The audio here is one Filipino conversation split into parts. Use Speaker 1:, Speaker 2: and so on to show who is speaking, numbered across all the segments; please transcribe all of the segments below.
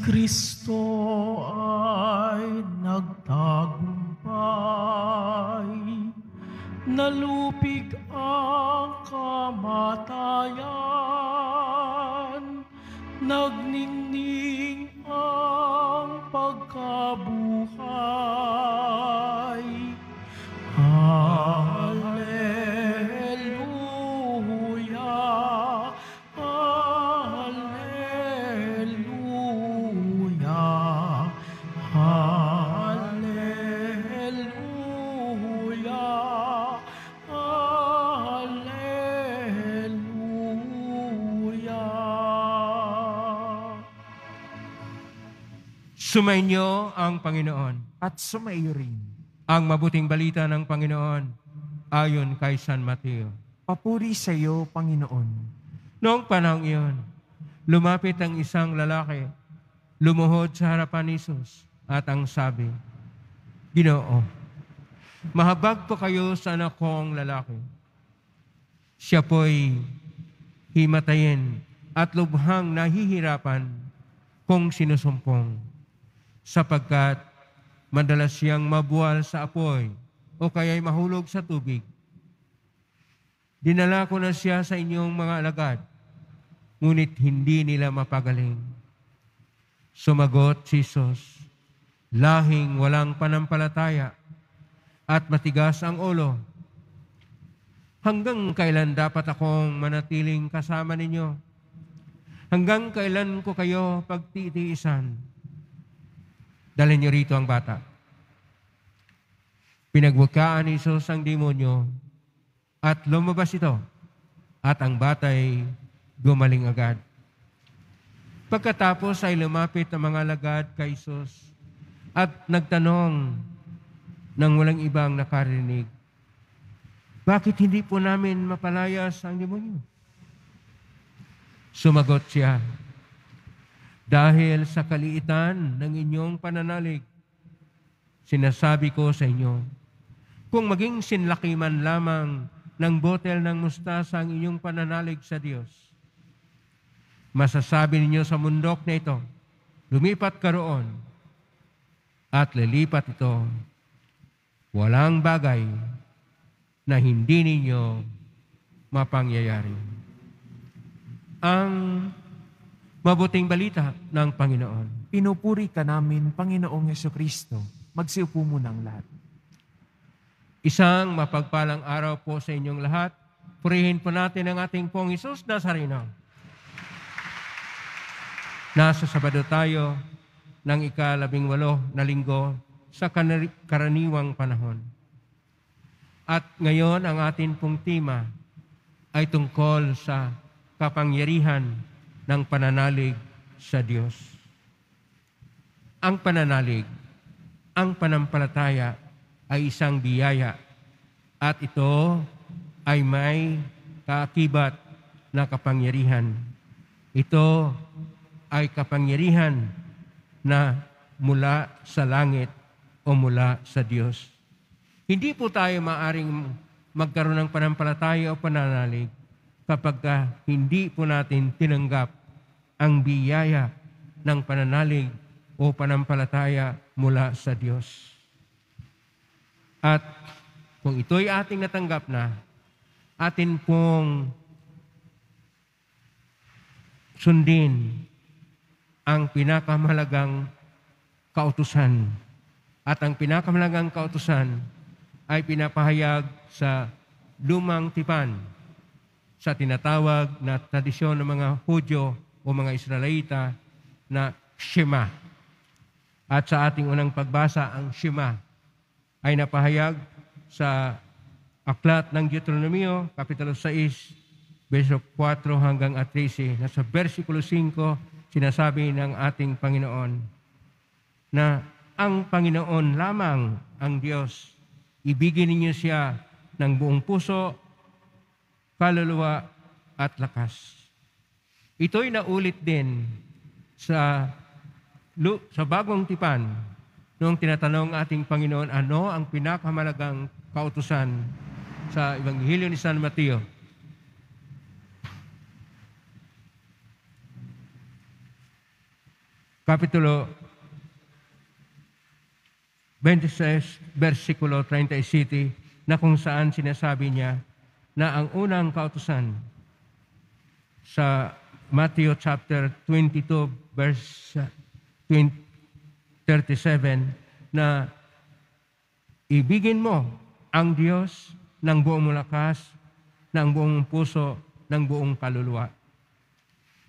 Speaker 1: Kristo ay nagtagumpay, nalupig ang kamatayan, nagningning ang pagkabuhay. Hallelujah, hallelujah, hallelujah, hallelujah.
Speaker 2: Sumainyo ang Panginoon.
Speaker 3: At sumaiyo rin.
Speaker 2: Ang mabuting balita ng Panginoon ayon kay San Mateo.
Speaker 3: Papuri sa iyo, Panginoon.
Speaker 2: Noong panahong iyon, lumapit ang isang lalaki, lumuhod sa harapan ni Jesus at ang sabi, Ginoo, mahabag po kayo sa anak kong lalaki. Siya po'y himatayin at lubhang nahihirapan kung sinusumpong, sapagkat madalas siyang mabuwal sa apoy o kaya'y mahulog sa tubig. Dinala ko na siya sa inyong mga alagad, ngunit hindi nila mapagaling. Sumagot si Jesus, lahing walang panampalataya at matigas ang ulo. Hanggang kailan dapat akong manatiling kasama ninyo? Hanggang kailan ko kayo pagtitiisan? Dalhin niyo rito ang bata. Pinagbukaan ni Jesus ang demonyo at lumabas ito at ang bata'y gumaling agad. Pagkatapos ay lumapit ang mga alagad kay Jesus at nagtanong nang walang ibang nakarinig, bakit hindi po namin mapalayas ang demonyo? Sumagot siya, dahil sa kaliitan ng inyong pananalig, sinasabi ko sa inyo, kung maging sinlaki man lamang ng botel ng mustasa ang inyong pananalig sa Diyos, masasabi ninyo sa mundok na ito, lumipat ka roon, at lilipat ito. Walang bagay na hindi ninyo mapangyayari. Ang mabuting balita ng Panginoon.
Speaker 3: Pinupuri ka namin, Panginoong Jesucristo. Magsiupo muna ang lahat.
Speaker 2: Isang mapagpalang araw po sa inyong lahat. Purihin po natin ang ating pong Jesus Nazareno. Nasa Sabado tayo ng ika-18 na linggo sa karaniwang panahon. At ngayon ang ating pong tema ay tungkol sa kapangyarihan ng pananalig sa Diyos. Ang pananalig, ang panampalataya ay isang biyaya at ito ay may kaakibat na kapangyarihan. Ito ay kapangyarihan na mula sa langit o mula sa Diyos. Hindi po tayo maaring magkaroon ng panampalataya o pananalig kapag hindi po natin tinanggap ang biyaya ng pananalig o panampalataya mula sa Diyos. At kung ito'y ating natanggap na, atin pong sundin ang pinakamahalagang kautusan. At ang pinakamahalagang kautusan ay pinapahayag sa lumang tipan, sa tinatawag na tradisyon ng mga Hudyo o mga Israelita na Shema. At sa ating unang pagbasa, ang Shema ay napahayag sa aklat ng Deuteronomio, Kapitulo 6, verso 4 hanggang 13. Nasa versikulo 5, sinasabi ng ating Panginoon na ang Panginoon lamang ang Diyos. Ibigin ninyo siya ng buong puso, kaluluwa at lakas. Ito'y naulit din sa bagong tipan noong tinatanong ating Panginoon ano ang pinakamalagang kautusan sa Ebanghelyo ni San Mateo. Kapitulo 26, versikulo 37, na kung saan sinasabi niya na ang unang kautusan sa Matthew chapter 22, verse 37, na ibigin mo ang Diyos ng buong lakas, ng buong puso, ng buong kaluluwa.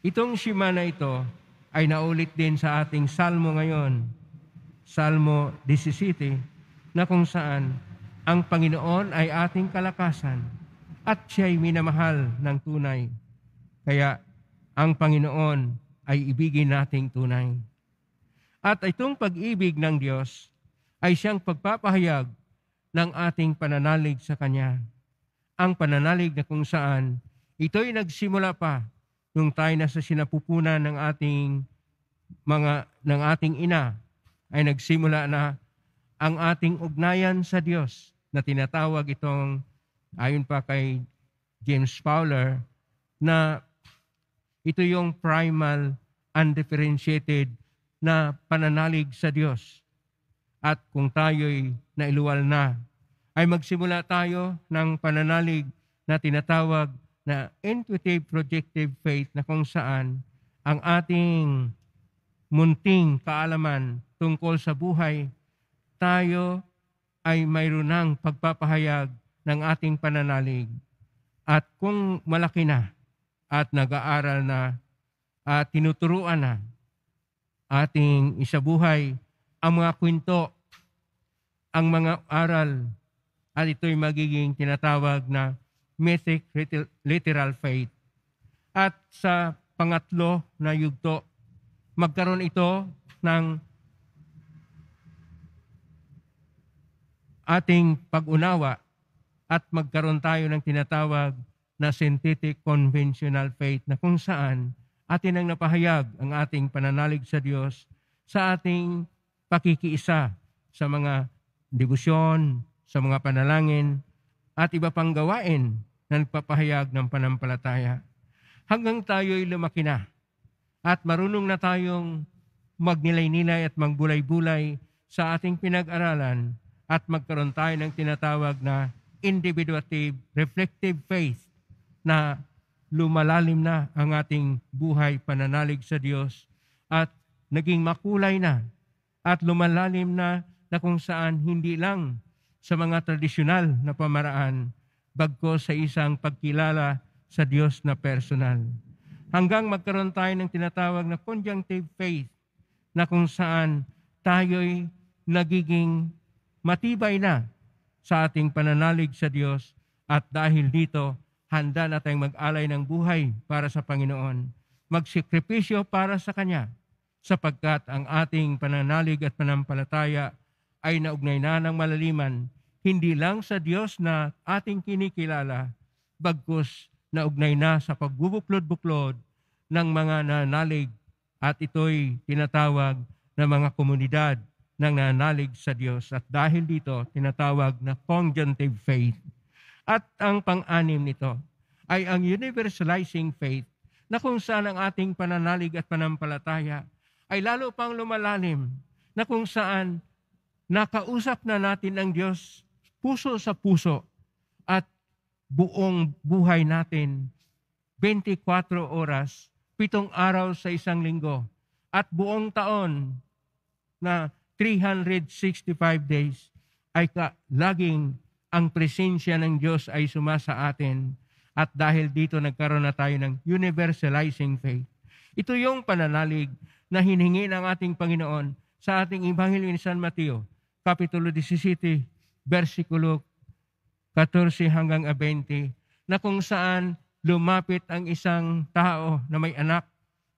Speaker 2: Itong shema na ito ay naulit din sa ating salmo ngayon, Salmo 17, na kung saan ang Panginoon ay ating kalakasan at siya'y minamahal ng tunay. Kaya ang Panginoon ay ibigin nating tunay. At itong pag-ibig ng Diyos ay siyang pagpapahayag ng ating pananalig sa Kanya. Ang pananalig na kung saan ito'y nagsimula pa nung tayo nasa sinapupunan ng ating ina, ay nagsimula na ang ating ugnayan sa Diyos na tinatawag itong, ayon pa kay James Fowler, na ito yung primal, undifferentiated na pananalig sa Diyos. At kung tayo'y nailuwal na, ay magsimula tayo ng pananalig na tinatawag na intuitive projective faith, na kung saan ang ating munting kaalaman tungkol sa buhay, tayo ay mayroon ng pagpapahayag ng ating pananalig. At kung malaki na at nag-aaral na at tinuturuan na ating isabuhay ang mga kwento, ang mga aral, at ito'y magiging tinatawag na mythic literal faith. At sa pangatlo na yugto, magkaroon ito ng ating pag-unawa at magkaroon tayo ng tinatawag na synthetic conventional faith, na kung saan atin ang napahayag ang ating pananalig sa Diyos sa ating pakikiisa sa mga debosyon, sa mga panalangin, at iba pang gawain na nagpapahayag ng panampalataya. Hanggang tayo'y lumaki na at marunong na tayong magnilay-nilay at magbulay-bulay sa ating pinag-aralan, at magkaroon tayo ng tinatawag na individuative, reflective faith, na lumalalim na ang ating buhay pananalig sa Diyos at naging makulay na at lumalalim na kung saan hindi lang sa mga tradisyonal na pamaraan, bagkus sa isang pagkilala sa Diyos na personal. Hanggang magkaroon tayo ng tinatawag na conjunctive faith, na kung saan tayo'y nagiging matibay na sa ating pananalig sa Diyos, at dahil dito, handa na tayong mag-alay ng buhay para sa Panginoon, magsikripisyo para sa Kanya, sapagkat ang ating pananalig at panampalataya ay naugnay na ng malaliman, hindi lang sa Diyos na ating kinikilala, bagkus naugnay na sa pagbubuklod-buklod ng mga nananalig, at ito'y tinatawag na mga komunidad ng nananalig sa Diyos. At dahil dito, tinatawag na conjunctive faith. At ang pang-anim nito ay ang universalizing faith, na kung saan ang ating pananalig at panampalataya ay lalo pang lumalalim, na kung saan nakausap na natin ang Diyos puso sa puso, at buong buhay natin 24 oras, 7 araw sa isang linggo, at buong taon na 365 days ay laging ang presensya ng Diyos ay sumasa atin. At dahil dito nagkaroon na tayo ng universalizing faith. Ito yung pananalig na hiningi ng ating Panginoon sa ating Ebanghelyo ni San Mateo, Kapitulo 17, versikulo 14 hanggang 20, na kung saan lumapit ang isang tao na may anak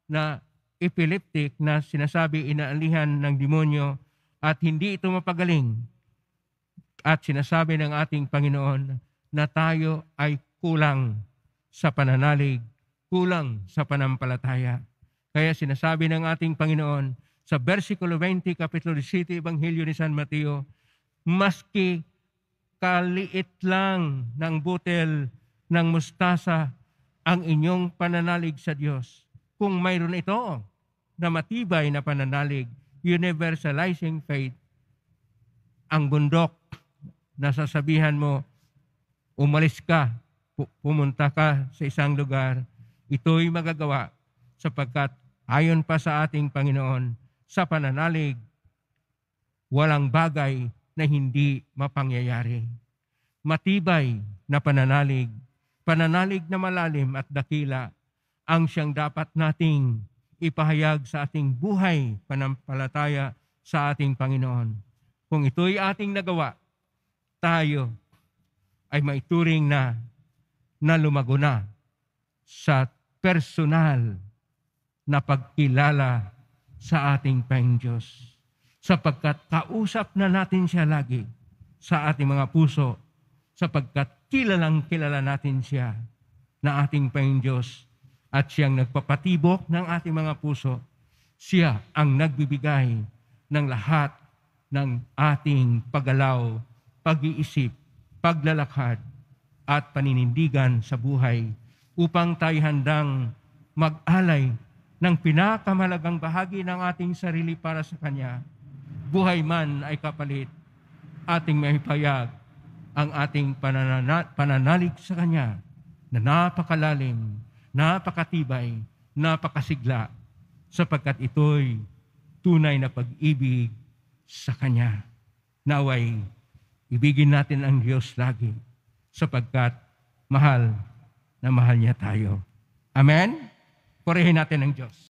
Speaker 2: na epileptic, na sinasabi inaalihan ng demonyo at hindi ito mapagaling. At sinasabi ng ating Panginoon na tayo ay kulang sa pananalig, kulang sa panampalataya. Kaya sinasabi ng ating Panginoon sa versikulo 20, Kapitulo 17, Ebanghelyo ni San Mateo, maski kaliit lang ng butil ng mustasa ang inyong pananalig sa Diyos, kung mayroon ito, na matibay na pananalig, universalizing faith, ang bundok na sasabihan mo, umalis ka, pumunta ka sa isang lugar, ito'y magagawa sapagkat ayon pa sa ating Panginoon, sa pananalig, walang bagay na hindi mapangyayari. Matibay na pananalig, pananalig na malalim at dakila, ang siyang dapat nating ipahayag sa ating buhay panampalataya sa ating Panginoon. Kung ito'y ating nagawa, tayo ay maituring na lumago na sa personal na pagkilala sa ating Panginoon Diyos. Sapagkat kausap na natin siya lagi sa ating mga puso, sapagkat kilala natin siya na ating Panginoon Diyos at siyang nagpapatibok ng ating mga puso. Siya ang nagbibigay ng lahat ng ating paggalaw, pag-iisip, paglalakad at paninindigan sa buhay upang tayo handang mag-alay ng pinakamalagang bahagi ng ating sarili para sa Kanya. Buhay man ay kapalit, ating maipayag ang ating pananalig sa Kanya na napakalalim, napakatibay, napakasigla, sapagkat ito'y tunay na pag-ibig sa Kanya. Naway, ibigin natin ang Diyos lagi, sapagkat mahal na mahal niya tayo. Amen? Purihin natin ang Diyos.